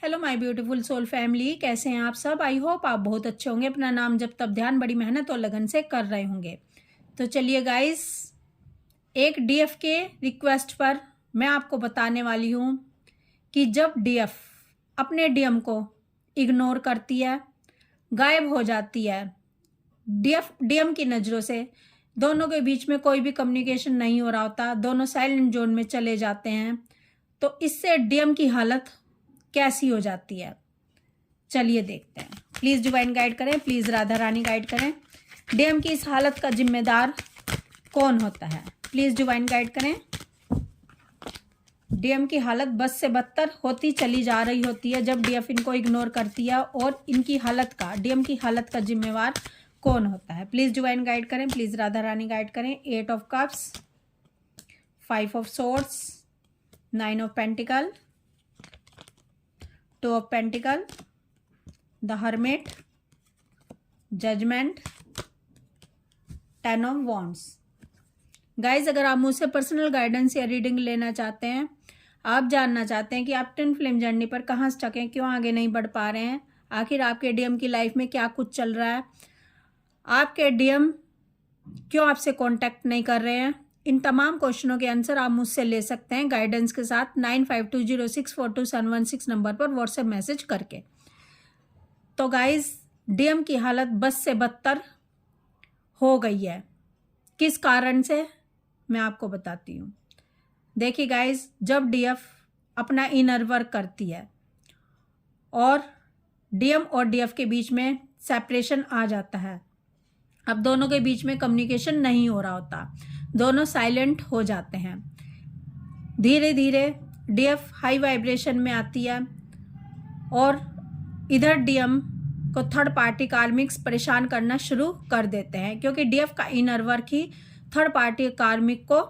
Hello my beautiful soul family, कैसे हैं आप सब। आई होप आप बहुत अच्छे होंगे। अपना नाम जब तब ध्यान बड़ी मेहनत और लगन से कर रहे होंगे। तो चलिए गाइस, एक डीएफ के रिक्वेस्ट पर मैं आपको बताने वाली हूँ कि जब डीएफ अपने डीएम को इग्नोर करती है, गायब हो जाती है, डीएम की नज़रों से दोनों के बीच में कोई भी कम्युनिकेशन नहीं हो रहा होता, दोनों साइलेंट जोन में चले जाते हैं, तो इससे डीएम की हालत कैसी हो जाती है, चलिए देखते हैं। प्लीज़ डिवाइन गाइड करें, प्लीज़ राधा रानी गाइड करें। डीएम की इस हालत का जिम्मेदार कौन होता है, प्लीज़ डिवाइन गाइड करें। डीएम की हालत बद से बदतर होती चली जा रही होती है जब डीएफ इनको इग्नोर करती है, और इनकी हालत का, डीएम की हालत का जिम्मेवार कौन होता है। प्लीज़ डिवाइन गाइड करें, प्लीज़ राधा रानी गाइड करें। 8 of cups, 5 of swords, 9 of pentacle, 2 of pentacle, the hermit, judgment, 10 of wands. Guys, अगर आप मुझसे पर्सनल गाइडेंस या रीडिंग लेना चाहते हैं, आप जानना चाहते हैं कि आप ट्विन फ्लेम जर्नी पर कहाँ स्टक हैं, क्यों आगे नहीं बढ़ पा रहे हैं, आखिर आपके डीएम की लाइफ में क्या कुछ चल रहा है, आपके डीएम क्यों आपसे कांटेक्ट नहीं कर रहे हैं, इन तमाम क्वेश्चनों के आंसर आप मुझसे ले सकते हैं गाइडेंस के साथ 9520642716 नंबर पर व्हाट्सएप मैसेज करके। तो गाइज, डीएम की हालत बद से बदतर हो गई है। किस कारण से, मैं आपको बताती हूँ। देखिए गाइज, जब डीएफ अपना इनर वर्क करती है और डीएम और डीएफ के बीच में सेपरेशन आ जाता है, अब दोनों के बीच में कम्युनिकेशन नहीं हो रहा होता, दोनों साइलेंट हो जाते हैं। धीरे धीरे डीएफ हाई वाइब्रेशन में आती है और इधर डीएम को थर्ड पार्टी कार्मिक्स परेशान करना शुरू कर देते हैं, क्योंकि डीएफ का इनर वर्क ही थर्ड पार्टी कार्मिक को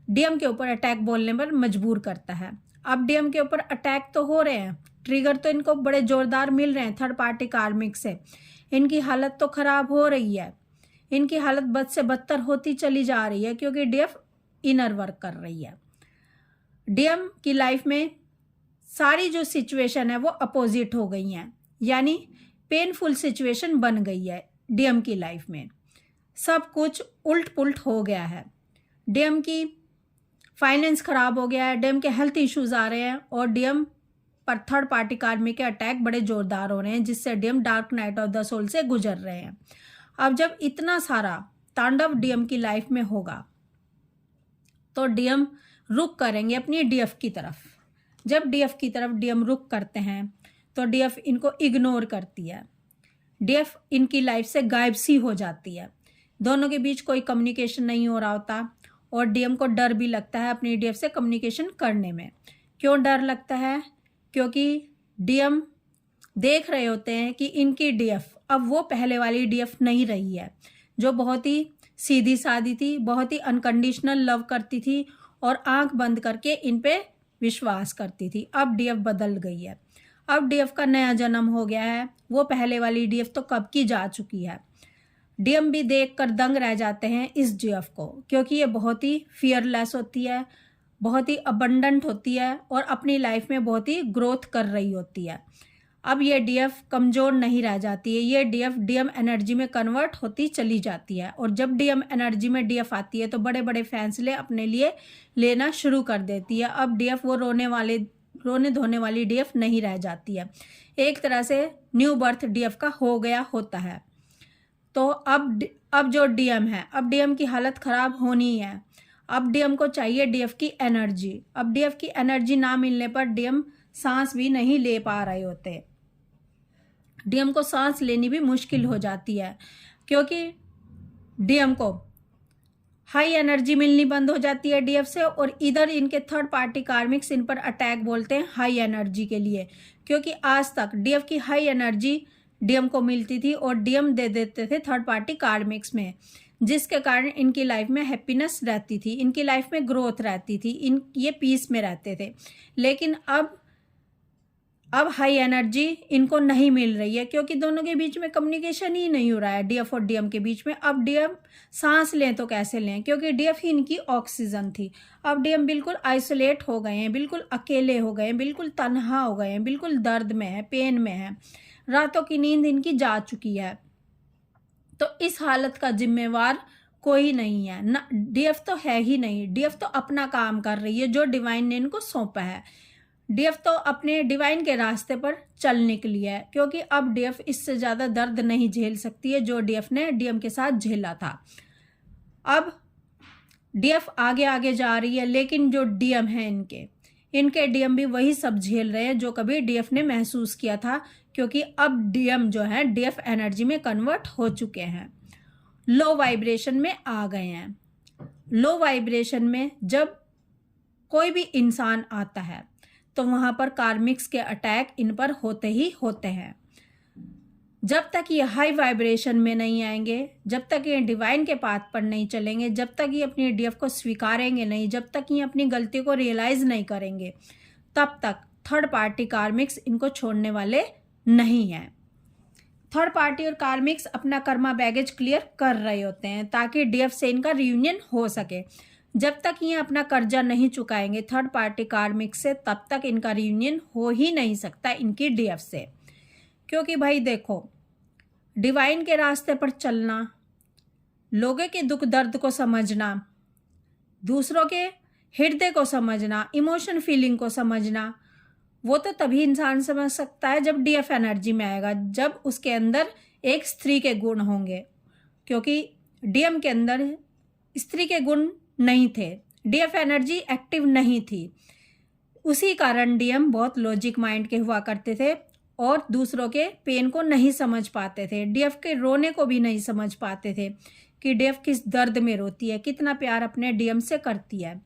डीएम के ऊपर अटैक बोलने पर मजबूर करता है। अब डीएम के ऊपर अटैक तो हो रहे हैं, ट्रिगर तो इनको बड़े जोरदार मिल रहे हैं थर्ड पार्टी कार्मिक से, इनकी हालत तो खराब हो रही है, इनकी हालत बद से बदतर होती चली जा रही है, क्योंकि डीएफ इनर वर्क कर रही है। डीएम की लाइफ में सारी जो सिचुएशन है वो अपोजिट हो गई हैं, यानी पेनफुल सिचुएशन बन गई है डीएम की लाइफ में, सब कुछ उल्ट पुल्ट हो गया है। डीएम की फाइनेंस खराब हो गया है, डीएम के हेल्थ इश्यूज आ रहे हैं, और डीएम पर थर्ड पार्टी कार्मिक के अटैक बड़े जोरदार हो रहे हैं, जिससे DM dark night of the soul से गुजर रहे हैं। अब जब इतना सारा तांडव डीएम की लाइफ में होगा, तो डीएम रुक करेंगे अपनी डीएफ की तरफ। जब डीएफ की तरफ डीएम रुक करते हैं, तो डीएफ इनको इग्नोर करती है, डीएफ इनकी लाइफ से गायब सी हो जाती है, दोनों के बीच कोई कम्युनिकेशन नहीं हो रहा होता, और डीएम को डर भी लगता है अपनी डीएफ से कम्युनिकेशन करने में। क्यों डर लगता है? क्योंकि डीएम देख रहे होते हैं कि इनकी डीएफ अब वो पहले वाली डीएफ नहीं रही है, जो बहुत ही सीधी सादी थी, बहुत ही अनकंडीशनल लव करती थी और आंख बंद करके इन पे विश्वास करती थी। अब डीएफ बदल गई है, अब डीएफ का नया जन्म हो गया है, वो पहले वाली डीएफ तो कब की जा चुकी है। डीएम भी देख कर दंग रह जाते हैं इस डीएफ को, क्योंकि ये बहुत ही फियरलेस होती है, बहुत ही अबंडेंट होती है, और अपनी लाइफ में बहुत ही ग्रोथ कर रही होती है। अब ये डीएफ कमज़ोर नहीं रह जाती है, ये डीएफ डीएम एनर्जी में कन्वर्ट होती चली जाती है, और जब डीएम एनर्जी में डीएफ आती है तो बड़े बड़े फैसले अपने लिए लेना शुरू कर देती है। अब डीएफ वो रोने धोने वाली डीएफ नहीं रह जाती है, एक तरह से न्यू बर्थ डीएफ का हो गया होता है। तो अब जो डीएम है, अब डीएम की हालत ख़राब होनी है, अब डीएम को चाहिए डीएफ की एनर्जी। अब डीएफ की एनर्जी ना मिलने पर डीएम सांस भी नहीं ले पा रहे होते, डीएम को सांस लेनी भी मुश्किल हो जाती है, क्योंकि डीएम को हाई एनर्जी मिलनी बंद हो जाती है डीएफ से, और इधर इनके थर्ड पार्टी कार्मिक्स इन पर अटैक बोलते हैं हाई एनर्जी के लिए, क्योंकि आज तक डीएफ की हाई एनर्जी डीएम को मिलती थी और डीएम दे देते थे थर्ड पार्टी कार्मिक्स में, जिसके कारण इनकी लाइफ में हैप्पीनेस रहती थी, इनकी लाइफ में ग्रोथ रहती थी, ये पीस में रहते थे। लेकिन अब हाई एनर्जी इनको नहीं मिल रही है क्योंकि दोनों के बीच में कम्युनिकेशन ही नहीं हो रहा है, डीएफ और डीएम के बीच में। अब डीएम सांस लें तो कैसे लें, क्योंकि डीएफ ही इनकी ऑक्सीजन थी। अब डीएम बिल्कुल आइसोलेट हो गए हैं, बिल्कुल अकेले हो गए हैं, बिल्कुल तन्हा हो गए हैं, बिल्कुल दर्द में है, पेन में है, रातों की नींद इनकी जा चुकी है। तो इस हालत का जिम्मेवार कोई नहीं है ना, डीएफ तो है ही नहीं। डीएफ तो अपना काम कर रही है जो डिवाइन ने इनको सौंपा है। डीएफ तो अपने डिवाइन के रास्ते पर चल निकली है, क्योंकि अब डीएफ इससे ज़्यादा दर्द नहीं झेल सकती है जो डीएफ ने डीएम के साथ झेला था। अब डीएफ आगे आगे जा रही है, लेकिन जो डीएम है इनके डीएम भी वही सब झेल रहे हैं जो कभी डीएफ ने महसूस किया था, क्योंकि अब डीएम जो है डीएफ एनर्जी में कन्वर्ट हो चुके हैं, लो वाइब्रेशन में आ गए हैं। लो वाइब्रेशन में जब कोई भी इंसान आता है तो वहाँ पर कार्मिक्स के अटैक इन पर होते ही होते हैं। जब तक ये हाई वाइब्रेशन में नहीं आएंगे, जब तक ये डिवाइन के पाथ पर नहीं चलेंगे, जब तक ये अपनी डीएफ को स्वीकारेंगे नहीं, जब तक ये अपनी गलती को रियलाइज नहीं करेंगे, तब तक थर्ड पार्टी कार्मिक्स इनको छोड़ने वाले नहीं हैं। थर्ड पार्टी और कार्मिक्स अपना कर्मा बैगेज क्लियर कर रहे होते हैं ताकि डीएफ से इनका रियूनियन हो सके। जब तक ये अपना कर्जा नहीं चुकाएंगे थर्ड पार्टी कार्मिक से, तब तक इनका रियूनियन हो ही नहीं सकता इनकी डीएफ से। क्योंकि भाई देखो, डिवाइन के रास्ते पर चलना, लोगों के दुख दर्द को समझना, दूसरों के हृदय को समझना, इमोशन फीलिंग को समझना, वो तो तभी इंसान समझ सकता है जब डीएफ एनर्जी में आएगा, जब उसके अंदर एक स्त्री के गुण होंगे। क्योंकि डीएम के अंदर स्त्री के गुण नहीं थे, डीएफ एनर्जी एक्टिव नहीं थी। उसी कारण डीएम बहुत लॉजिक माइंड के हुआ करते थे और दूसरों के पेन को नहीं समझ पाते थे, डीएफ के रोने को भी नहीं समझ पाते थे कि डीएफ किस दर्द में रोती है, कितना प्यार अपने डीएम से करती है।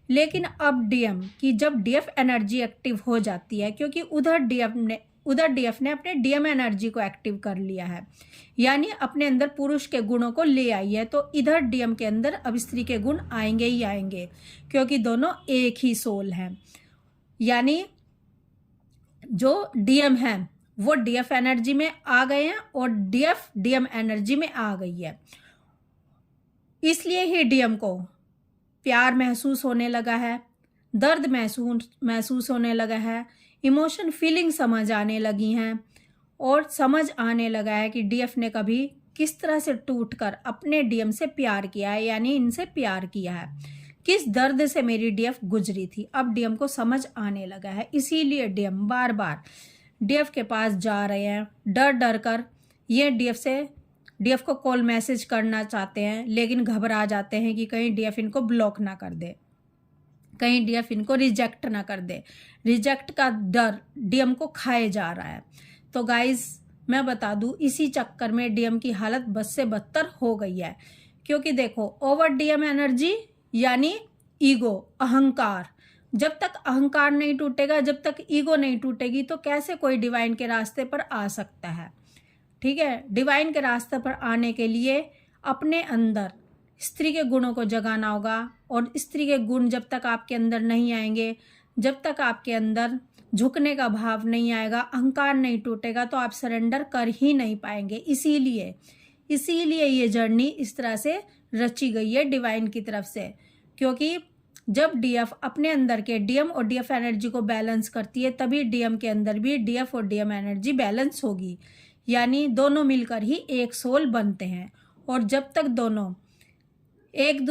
लेकिन अब डीएम की जब डीएफ एनर्जी एक्टिव हो जाती है, क्योंकि उधर डीएफ ने अपने डीएम एनर्जी को एक्टिव कर लिया है, यानी अपने अंदर पुरुष के गुणों को ले आई है, तो इधर डीएम के अंदर अब स्त्री के गुण आएंगे ही आएंगे, क्योंकि दोनों एक ही सोल हैं। यानी जो डीएम है वो डीएफ एनर्जी में आ गए हैं और डीएफ डीएम एनर्जी में आ गई है। इसलिए ही डीएम को प्यार महसूस होने लगा है, दर्द महसूस होने लगा है, इमोशन फीलिंग समझ आने लगी हैं और समझ आने लगा है कि डीएफ ने कभी किस तरह से टूटकर अपने डीएम से प्यार किया है, यानी इनसे प्यार किया है, किस दर्द से मेरी डीएफ गुजरी थी। अब डीएम को समझ आने लगा है, इसीलिए डीएम बार बार डीएफ के पास जा रहे हैं, डर डर कर ये डीएफ को कॉल मैसेज करना चाहते हैं, लेकिन घबरा जाते हैं कि कहीं डीएफ इनको ब्लॉक ना कर दे, कहीं डीएफ इनको रिजेक्ट ना कर दे। रिजेक्ट का डर डीएम को खाए जा रहा है। तो गाइज मैं बता दूं, इसी चक्कर में डीएम की हालत बद से बदतर हो गई है। क्योंकि देखो, ओवर डीएम एनर्जी यानी ईगो, अहंकार, जब तक अहंकार नहीं टूटेगा, जब तक ईगो नहीं टूटेगी, तो कैसे कोई डिवाइन के रास्ते पर आ सकता है। ठीक है, डिवाइन के रास्ते पर आने के लिए अपने अंदर स्त्री के गुणों को जगाना होगा, और स्त्री के गुण जब तक आपके अंदर नहीं आएंगे, जब तक आपके अंदर झुकने का भाव नहीं आएगा, अहंकार नहीं टूटेगा, तो आप सरेंडर कर ही नहीं पाएंगे। इसीलिए ये जर्नी इस तरह से रची गई है डिवाइन की तरफ से। क्योंकि जब डीएफ अपने अंदर के डीएम और डीएफ एनर्जी को बैलेंस करती है, तभी डीएम के अंदर भी डीएफ और डीएम एनर्जी बैलेंस होगी, यानी दोनों मिलकर ही एक सोल बनते हैं। और जब तक दोनों एक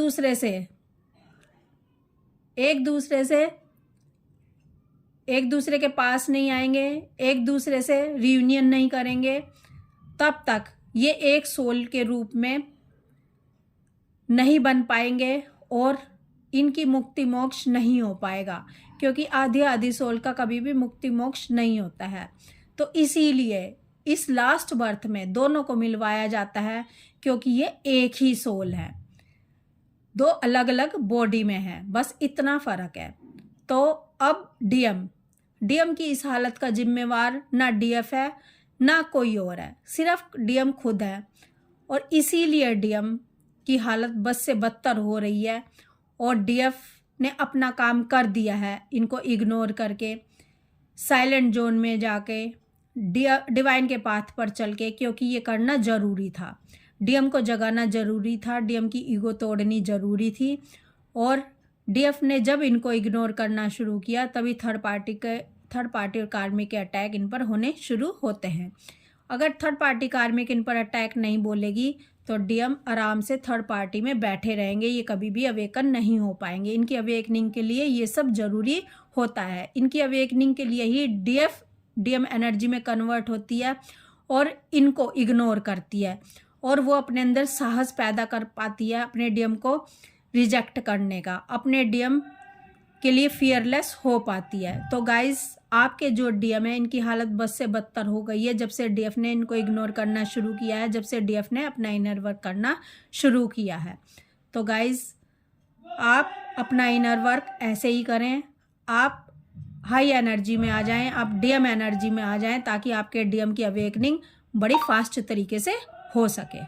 दूसरे के पास नहीं आएंगे, एक दूसरे से रियूनियन नहीं करेंगे, तब तक ये एक सोल के रूप में नहीं बन पाएंगे और इनकी मुक्ति मोक्ष नहीं हो पाएगा। क्योंकि आधी सोल का कभी भी मुक्ति मोक्ष नहीं होता है। तो इसीलिए इस लास्ट बर्थ में दोनों को मिलवाया जाता है, क्योंकि ये एक ही सोल है, दो अलग अलग बॉडी में है, बस इतना फर्क है। तो अब डीएम की इस हालत का जिम्मेवार ना डीएफ है ना कोई और है, सिर्फ डीएम खुद है। और इसीलिए डीएम की हालत बद से बदतर हो रही है और डीएफ ने अपना काम कर दिया है इनको इग्नोर करके। साइलेंट जोन में जाके, डिवाइन के पाथ पर चल के, क्योंकि ये करना ज़रूरी था। डीएम को जगाना ज़रूरी था, डीएम की ईगो तोड़नी ज़रूरी थी। और डीएफ ने जब इनको इग्नोर करना शुरू किया तभी थर्ड पार्टी और कार्मिक के अटैक इन पर होने शुरू होते हैं। अगर थर्ड पार्टी कार्मिक इन पर अटैक नहीं बोलेगी तो डीएम आराम से थर्ड पार्टी में बैठे रहेंगे, ये कभी भी अवेकन नहीं हो पाएंगे। इनकी अवेकनिंग के लिए ये सब ज़रूरी होता है। इनकी अवेकनिंग के लिए ही डीएम एनर्जी में कन्वर्ट होती है और इनको इग्नोर करती है, और वो अपने अंदर साहस पैदा कर पाती है अपने डीएम को रिजेक्ट करने का, अपने डीएम के लिए फियरलेस हो पाती है। तो गाइज, आपके जो डीएम है इनकी हालत बस से बदतर हो गई है जब से डीएफ ने इनको इग्नोर करना शुरू किया है, जब से डीएफ ने अपना इनर वर्क करना शुरू किया है। तो गाइज, आप अपना इनर वर्क ऐसे ही करें, आप हाई एनर्जी में आ जाएं, आप डीएम एनर्जी में आ जाएं, ताकि आपके डीएम की अवेकनिंग बड़ी फास्ट तरीके से हो सके।